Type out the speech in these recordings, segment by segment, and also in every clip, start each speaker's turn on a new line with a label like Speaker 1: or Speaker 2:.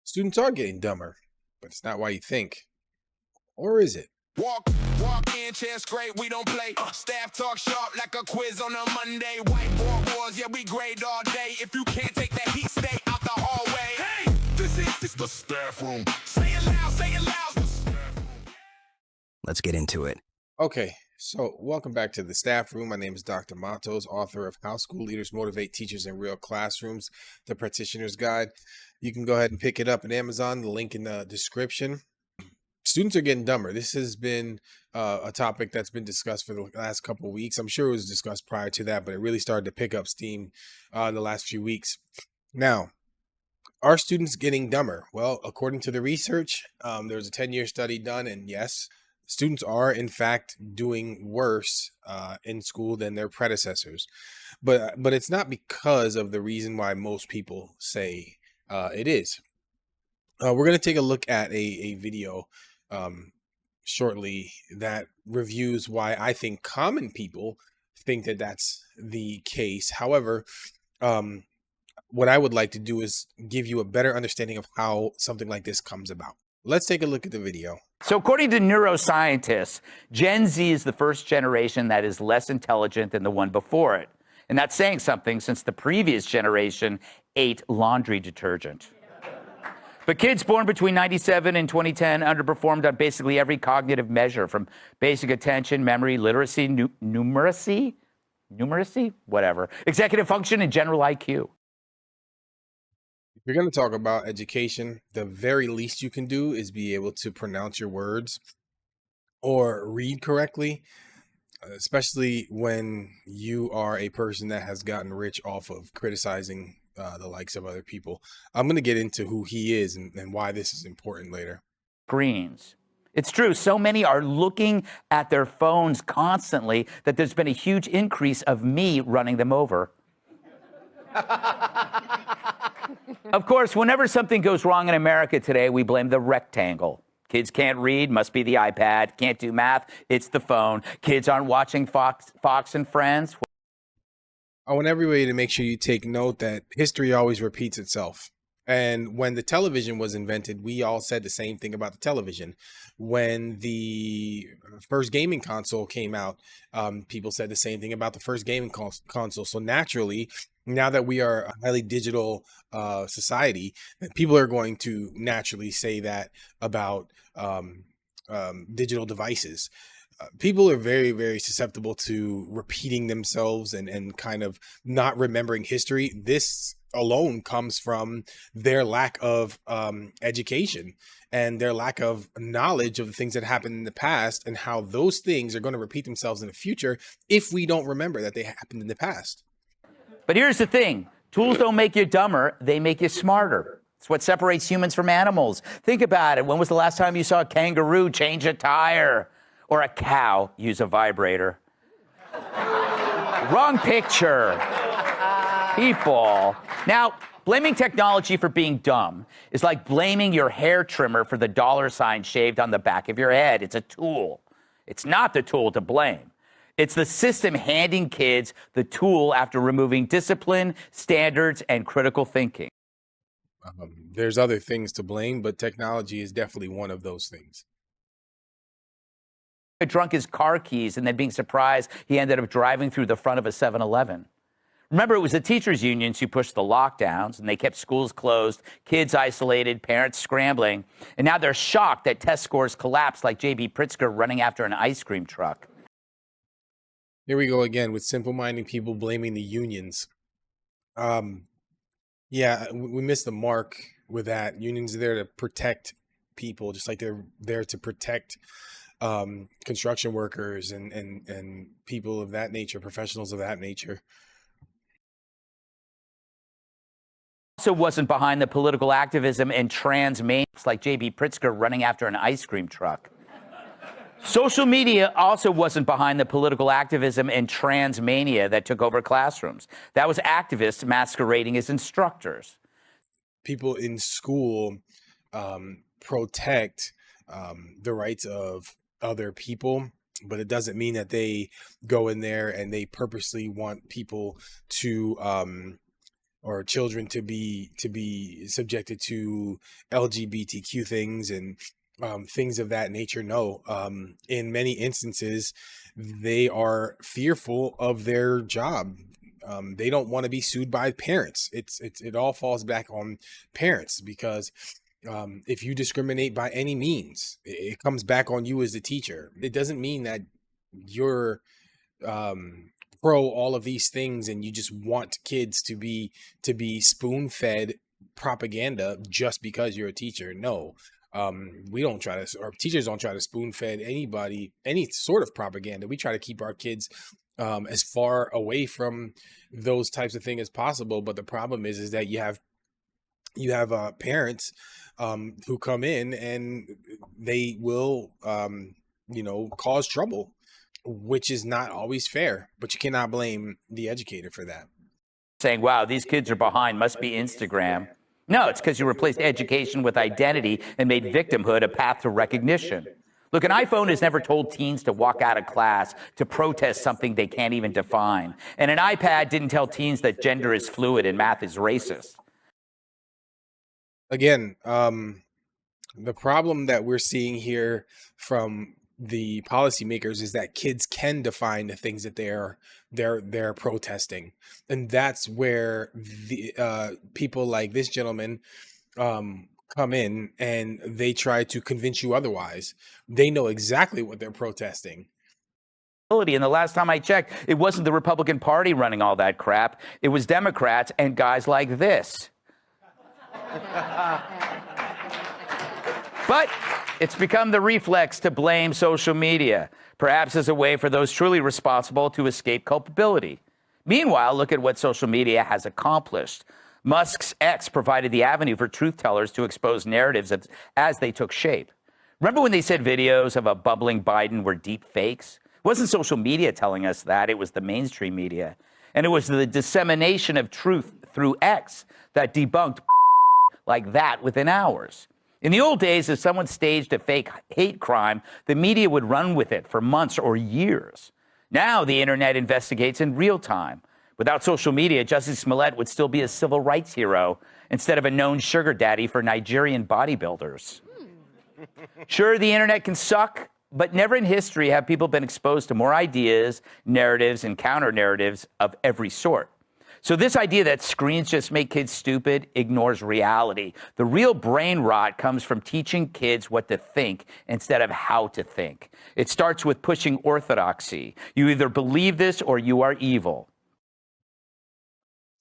Speaker 1: Students are getting dumber, but it's not why you think. Or is it?
Speaker 2: Walk, walk in, chest great, we don't play. Staff talk sharp like a quiz on a Monday. Whiteboard wars, yeah, we grade all day. If you can't take that heat, stay out the hallway. Hey, this is the staff room. Say it loud, say it loud. The staff room.
Speaker 3: Let's get into it.
Speaker 1: Okay, so welcome back to the staff room. My name is Dr. Matos, author of How School Leaders Motivate Teachers in Real Classrooms, The Practitioner's Guide. You can go ahead and pick it up at Amazon, the link in the description. Students are getting dumber. This has been a topic that's been discussed for the last couple of weeks. I'm sure it was discussed prior to that, but it really started to pick up steam in the last few weeks. Now, are students getting dumber? Well, according to the research, there was a 10-year study done, and yes, students are in fact doing worse in school than their predecessors. But it's not because of the reason why most people say it is. We're going to take a look at a video shortly that reviews why I think common people think that that's the case. However, what I would like to do is give you a better understanding of how something like this comes about. Let's take a look at the video.
Speaker 4: So according to neuroscientists, Gen Z is the first generation that is less intelligent than the one before it. And that's saying something since the previous generation ate laundry detergent. But kids born between 97 and 2010 underperformed on basically every cognitive measure, from basic attention, memory, literacy, numeracy, whatever, executive function, and general IQ.
Speaker 1: If you're going to talk about education, the very least you can do is be able to pronounce your words or read correctly, especially when you are a person that has gotten rich off of criticizing the likes of other people. I'm going to get into who he is and why this is important later.
Speaker 4: Screens. It's true. So many are looking at their phones constantly that there's been a huge increase of me running them over. Of course, whenever something goes wrong in America today, we blame the rectangle. Kids can't read, must be the iPad. Can't do math, it's the phone. Kids aren't watching Fox and Friends.
Speaker 1: I want everybody to make sure you take note that history always repeats itself. And when the television was invented, we all said the same thing about the television. When the first gaming console came out, people said the same thing about the first gaming console. So naturally, now that we are a highly digital society, people are going to naturally say that about digital devices. People are very, very susceptible to repeating themselves and kind of not remembering history. This alone comes from their lack of education and their lack of knowledge of the things that happened in the past and how those things are going to repeat themselves in the future if we don't remember that they happened in the past.
Speaker 4: But here's the thing. Tools don't make you dumber. They make you smarter. It's what separates humans from animals. Think about it. When was the last time you saw a kangaroo change a tire? Or a cow use a vibrator? Wrong picture. People. Now, blaming technology for being dumb is like blaming your hair trimmer for the $sign shaved on the back of your head. It's a tool. It's not the tool to blame. It's the system handing kids the tool after removing discipline, standards, and critical thinking.
Speaker 1: There's other things to blame, but technology is definitely one of those things.
Speaker 4: Drunk his car keys and then being surprised he ended up driving through the front of a 7-Eleven. Remember, it was the teachers' unions who pushed the lockdowns, and they kept schools closed, kids isolated, parents scrambling. And now they're shocked that test scores collapsed like J.B. Pritzker running after an ice cream truck.
Speaker 1: Here we go again with simple-minded people blaming the unions. Yeah, we missed the mark with that. Unions are there to protect people, just like they're there to protect construction workers and people of that nature, professionals of that nature.
Speaker 4: Also wasn't behind the political activism and trans maniacs like J.B. Pritzker running after an ice cream truck. Social media also wasn't behind the political activism and trans mania that took over classrooms. That was activists masquerading as instructors.
Speaker 1: People in school protect the rights of other people, but it doesn't mean that they go in there and they purposely want people to or children to be subjected to LGBTQ things and things of that nature. No, in many instances, they are fearful of their job. They don't want to be sued by parents. It all falls back on parents because if you discriminate by any means, it comes back on you as the teacher. It doesn't mean that you're pro all of these things and you just want kids to be spoon-fed propaganda just because you're a teacher. No, we don't try to, or teachers don't try to spoon-fed anybody any sort of propaganda. We try to keep our kids as far away from those types of things as possible. But the problem is that you have parents who come in and they will cause trouble, which is not always fair, but you cannot blame the educator for that.
Speaker 4: Saying, wow, these kids are behind, must be Instagram. No, it's because you replaced education with identity and made victimhood a path to recognition. Look, an iPhone has never told teens to walk out of class to protest something they can't even define. And an iPad didn't tell teens that gender is fluid and math is racist.
Speaker 1: Again, the problem that we're seeing here from the policymakers is that kids can define the things that they're protesting, and that's where the people like this gentleman come in and they try to convince you otherwise. They know exactly what they're protesting.
Speaker 4: And the last time I checked, it wasn't the Republican Party running all that crap. It was Democrats and guys like this. But it's become the reflex to blame social media, perhaps as a way for those truly responsible to escape culpability. Meanwhile, look at what social media has accomplished. Musk's X provided the avenue for truth tellers to expose narratives as they took shape. Remember when they said videos of a bubbling Biden were deep fakes? It wasn't social media telling us that, it was the mainstream media. And it was the dissemination of truth through X that debunked like that within hours. In the old days, if someone staged a fake hate crime, the media would run with it for months or years. Now the internet investigates in real time. Without social media, Jussie Smollett would still be a civil rights hero instead of a known sugar daddy for Nigerian bodybuilders. Sure, the internet can suck, but never in history have people been exposed to more ideas, narratives, and counter-narratives of every sort. So this idea that screens just make kids stupid ignores reality. The real brain rot comes from teaching kids what to think instead of how to think. It starts with pushing orthodoxy. You either believe this or you are evil.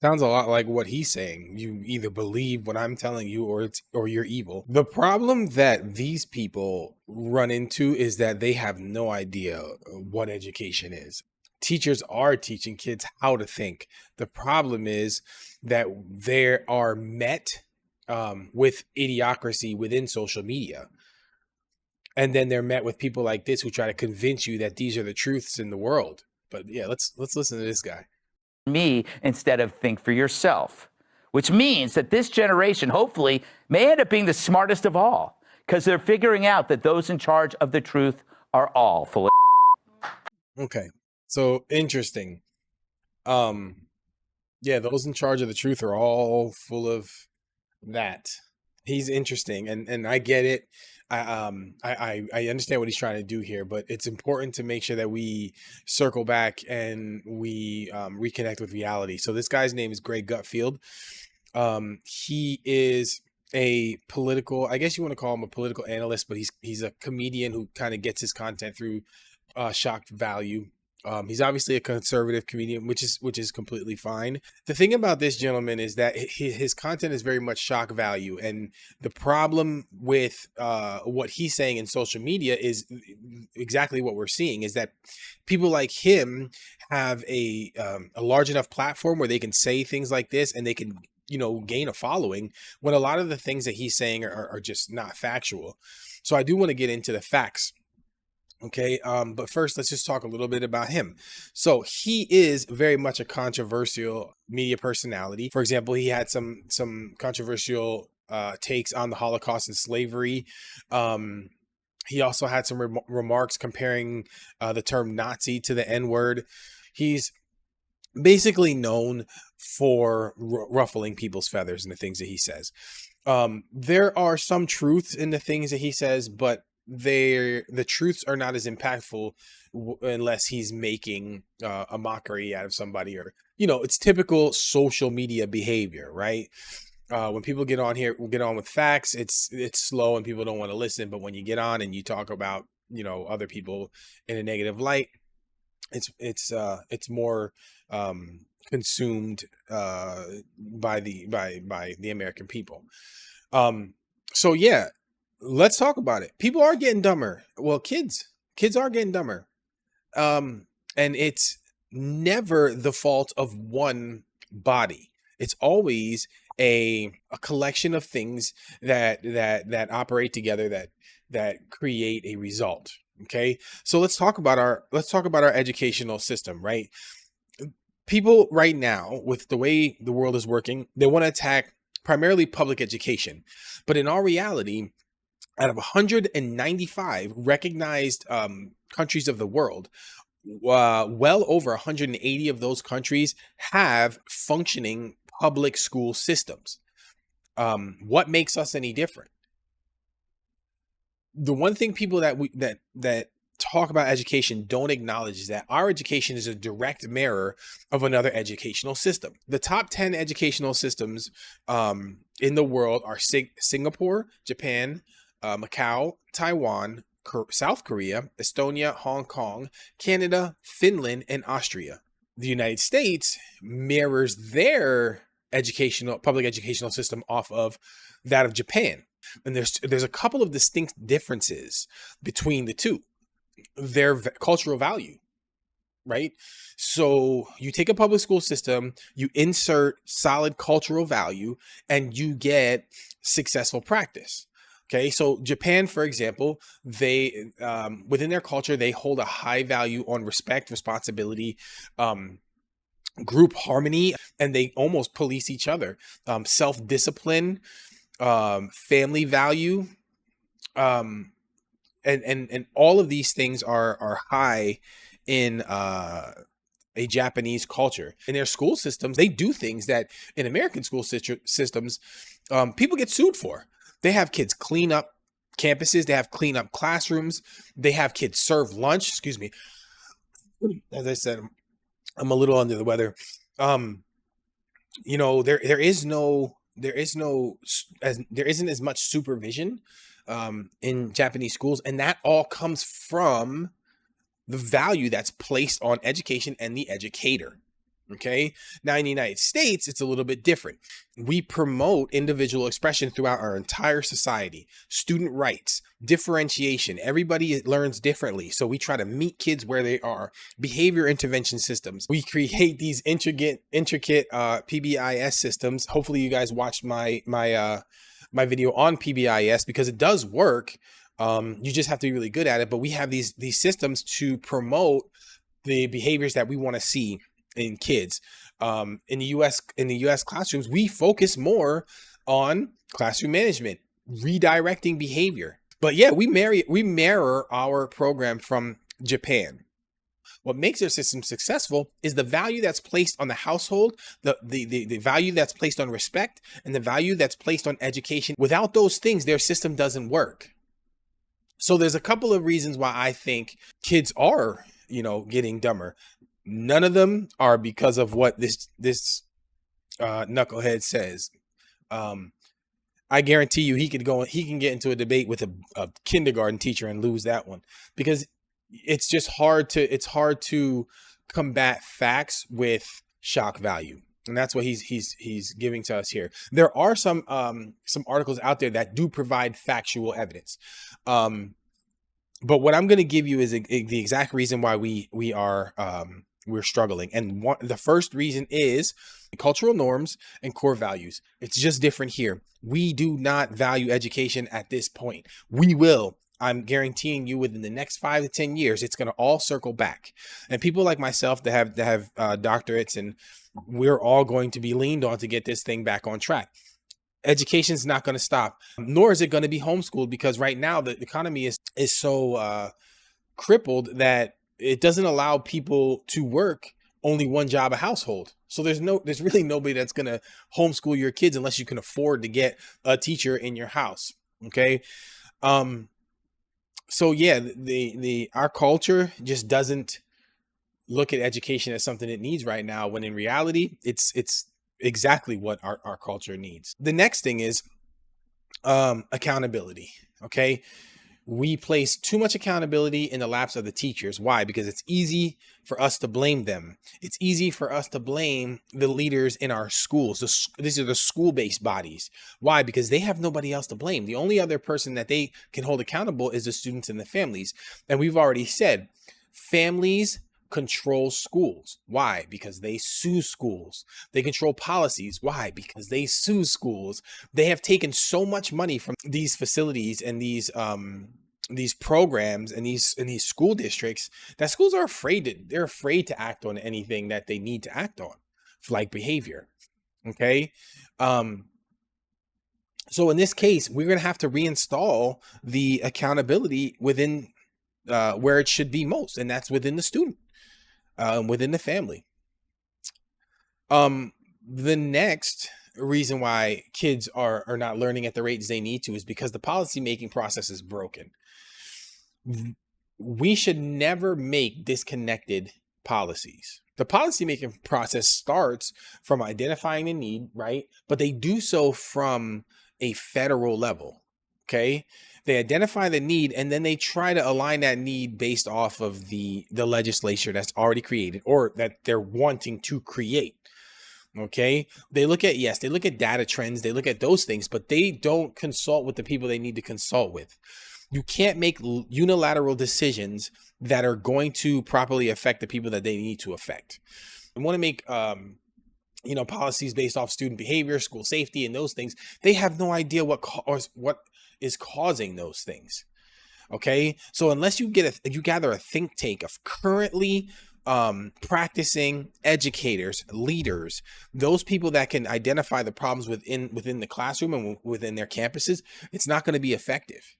Speaker 1: Sounds a lot like what he's saying. You either believe what I'm telling you or you're evil. The problem that these people run into is that they have no idea what education is. Teachers are teaching kids how to think. The problem is that they are met with idiocracy within social media. And then they're met with people like this who try to convince you that these are the truths in the world. But yeah, let's listen to this guy.
Speaker 4: Me instead of think for yourself, which means that this generation hopefully may end up being the smartest of all because they're figuring out that those in charge of the truth are all full of.
Speaker 1: Okay. So interesting. Yeah, those in charge of the truth are all full of that. He's interesting, and I get it. I understand what he's trying to do here, but it's important to make sure that we circle back and we reconnect with reality. So this guy's name is Greg Gutfeld. He is a political, I guess you want to call him a political analyst, but he's a comedian who kind of gets his content through shock value. He's obviously a conservative comedian, which is completely fine. The thing about this gentleman is that his content is very much shock value. And the problem with what he's saying in social media is exactly what we're seeing, is that people like him have a large enough platform where they can say things like this and they can, gain a following, when a lot of the things that he's saying are just not factual. So I do want to get into the facts. Okay, but first, let's just talk a little bit about him. So he is very much a controversial media personality. For example, he had some controversial takes on the Holocaust and slavery. He also had some remarks comparing the term Nazi to the N-word. He's basically known for ruffling people's feathers and the things that he says. There are some truths in the things that he says, but the truths are not as impactful unless he's making a mockery out of somebody, or it's typical social media behavior, right? When people get on here, get on with facts, it's slow and people don't want to listen. But when you get on and you talk about other people in a negative light, it's more consumed by the American people. So yeah, let's talk about it. People are getting dumber. Well, kids are getting dumber. And it's never the fault of one body. It's always a collection of things that operate together that create a result. Okay. So let's talk about our educational system, right? People right now, with the way the world is working, they want to attack primarily public education. But in all reality, out of 195 recognized countries of the world, well over 180 of those countries have functioning public school systems. What makes us any different? The one thing people that talk about education don't acknowledge is that our education is a direct mirror of another educational system. The top 10 educational systems in the world are Singapore, Japan, Macau, Taiwan, South Korea, Estonia, Hong Kong, Canada, Finland, and Austria. The United States mirrors their public educational system off of that of Japan. And there's a couple of distinct differences between the two. Their cultural value, right? So you take a public school system, you insert solid cultural value, and you get successful practice. Okay, so Japan, for example, they within their culture, they hold a high value on respect, responsibility, group harmony, and they almost police each other. Self-discipline, family value, and all of these things are high in a Japanese culture. In their school systems, they do things that in American school systems, people get sued for. They have kids clean up campuses. They have clean up classrooms. They have kids serve lunch. Excuse me. As I said, I'm a little under the weather. There isn't as much supervision in Japanese schools, and that all comes from the value that's placed on education and the educator. Okay. Now in the United States, it's a little bit different. We promote individual expression throughout our entire society, student rights, differentiation. Everybody learns differently. So we try to meet kids where they are. Behavior intervention systems. We create these intricate PBIS systems. Hopefully you guys watched my video on PBIS, because it does work. You just have to be really good at it. But we have these systems to promote the behaviors that we want to see in kids. In the US classrooms, we focus more on classroom management, redirecting behavior. But yeah, we mirror our program from Japan. What makes their system successful is the value that's placed on the household, the value that's placed on respect, and the value that's placed on education. Without those things, their system doesn't work. So there's a couple of reasons why I think kids are, getting dumber. None of them are because of what this knucklehead says. I guarantee you he can get into a debate with a kindergarten teacher and lose that one, because it's just hard to combat facts with shock value. And that's what he's giving to us here. There are some articles out there that do provide factual evidence. But what I'm going to give you is the exact reason why we're struggling. And the first reason is cultural norms and core values. It's just different here. We do not value education at this point. We will. I'm guaranteeing you within the next 5 to 10 years, it's going to all circle back. And people like myself that have doctorates, and we're all going to be leaned on to get this thing back on track. Education is not going to stop, nor is it going to be homeschooled, because right now the economy is so crippled that it doesn't allow people to work only one job a household. So there's really nobody that's going to homeschool your kids unless you can afford to get a teacher in your house. Okay. So yeah, our culture just doesn't look at education as something it needs right now, when in reality, it's exactly what our culture needs. The next thing is accountability. Okay. We place too much accountability in the laps of the teachers. Why? Because it's easy for us to blame them. It's easy for us to blame the leaders in our schools. These are the school-based bodies. Why? Because they have nobody else to blame. The only other person that they can hold accountable is the students and the families. And we've already said, families control schools. Why? Because they sue schools. They control policies. Why? Because they sue schools. They have taken so much money from these facilities and these programs and these school districts that schools are afraid to act on anything that they need to act on, like behavior. Okay. So in this case, we're going to have to reinstall the accountability within where it should be most, and that's within the student. Within the family. The next reason why kids are not learning at the rates they need to is because the policy-making process is broken. We should never make disconnected policies. The policy-making process starts from identifying the need, right? But they do so from a federal level, okay? They identify the need, and then they try to align that need based off of the legislature that's already created or that they're wanting to create. Okay. They look at data trends. They look at those things, but they don't consult with the people they need to consult with. You can't make unilateral decisions that are going to properly affect the people that they need to affect. We want to make, policies based off student behavior, school safety, and those things. They have no idea what is causing those things. Okay. So unless you gather a think tank of currently practicing educators, leaders, those people that can identify the problems within the classroom and within their campuses, it's not going to be effective.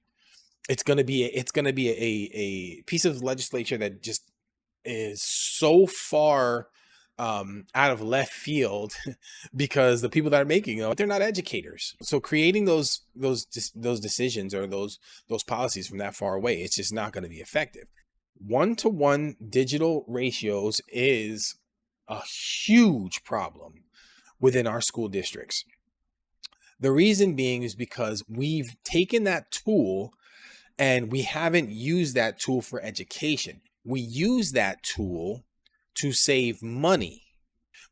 Speaker 1: It's going to be a piece of legislature that just is so far out of left field because the people that are making them, they're not educators. So creating those decisions or those policies from that far away, it's just not going to be effective. 1-to-1 digital ratios is a huge problem within our school districts. The reason being is because we've taken that tool and we haven't used that tool for education. We use that tool to save money.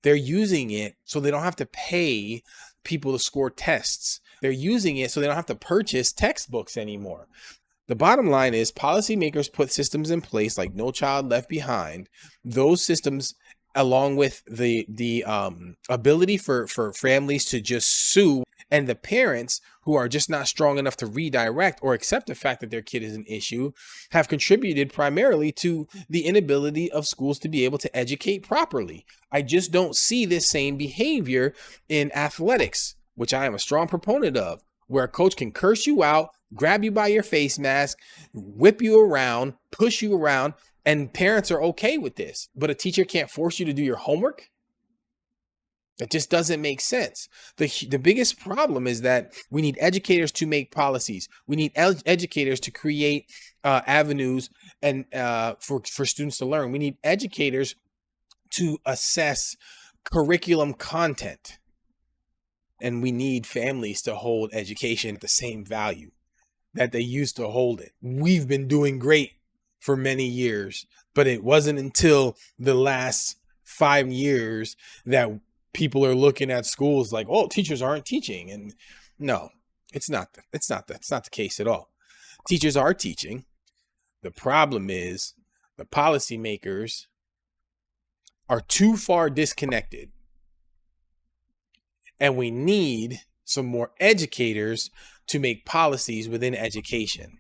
Speaker 1: They're using it so they don't have to pay people to score tests. They're using it so they don't have to purchase textbooks anymore. The bottom line is policymakers put systems in place like No Child Left Behind. Those systems, along with the ability for families to just sue, and the parents who are just not strong enough to redirect or accept the fact that their kid is an issue, have contributed primarily to the inability of schools to be able to educate properly. I just don't see this same behavior in athletics, which I am a strong proponent of, where a coach can curse you out, grab you by your face mask, whip you around, push you around, and parents are okay with this. But a teacher can't force you to do your homework? That just doesn't make sense. The biggest problem is that we need educators to make policies. We need educators to create avenues and for students to learn. We need educators to assess curriculum content. And we need families to hold education at the same value that they used to hold it. We've been doing great for many years, but it wasn't until the last 5 years that people are looking at schools like, oh, teachers aren't teaching. And no, it's not the case at all. Teachers are teaching. The problem is the policymakers are too far disconnected. And we need some more educators to make policies within education.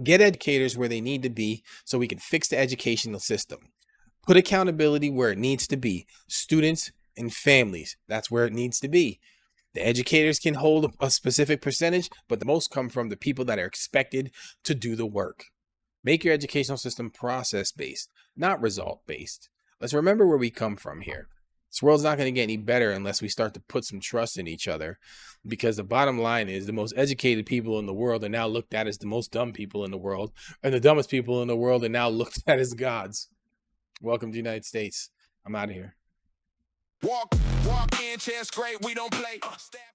Speaker 1: Get educators where they need to be so we can fix the educational system. Put accountability where it needs to be. Students and families, that's where it needs to be. The educators can hold a specific percentage, but the most come from the people that are expected to do the work. Make your educational system process-based, not result-based. Let's remember where we come from here. This world's not going to get any better unless we start to put some trust in each other, because the bottom line is the most educated people in the world are now looked at as the most dumb people in the world, and the dumbest people in the world are now looked at as gods. Welcome to the United States. I'm out of here.
Speaker 2: Walk in, chest great, we don't play. Staff